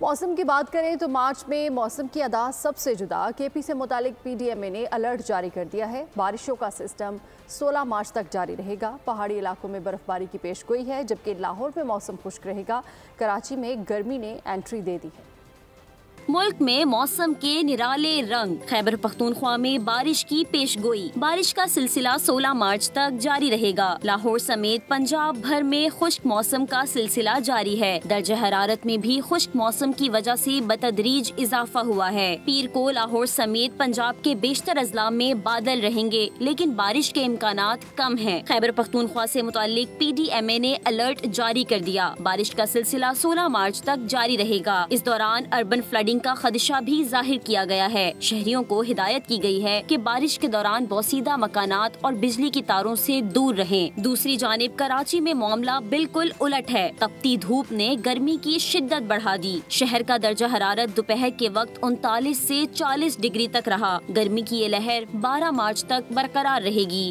मौसम की बात करें तो मार्च में मौसम की अदा सबसे जुदा। केपी से मुतालिक पीडीएमए ने अलर्ट जारी कर दिया है। बारिशों का सिस्टम 16 मार्च तक जारी रहेगा। पहाड़ी इलाकों में बर्फबारी की पेशगोई है, जबकि लाहौर में मौसम खुश्क रहेगा। कराची में गर्मी ने एंट्री दे दी है। मुल्क में मौसम के निराले रंग। खैबर पख्तूनख्वा में बारिश की पेशगोई। बारिश का सिलसिला 16 मार्च तक जारी रहेगा। लाहौर समेत पंजाब भर में खुश्क मौसम का सिलसिला जारी है। दर्जा हरारत में भी खुश्क मौसम की वजह से बतदरीज इजाफा हुआ है। पीर को लाहौर समेत पंजाब के बेशतर अजला में बादल रहेंगे, लेकिन बारिश के इम्कानात कम हैं। खैबर पख्तूनख्वा से मुतालिक पीडीएमए ने अलर्ट जारी कर दिया। बारिश का सिलसिला 16 मार्च तक जारी रहेगा। इस दौरान अर्बन फ्लडिंग का खदशा भी जाहिर किया गया है। शहरियों को हिदायत की गई है कि बारिश के दौरान बोसीदा मकानात और बिजली की तारों से दूर रहें। दूसरी जानिब कराची में मामला बिल्कुल उलट है। तपती धूप ने गर्मी की शिद्दत बढ़ा दी। शहर का दर्जा हरारत दोपहर के वक्त 39 से 40 डिग्री तक रहा। गर्मी की ये लहर 12 मार्च तक बरकरार रहेगी।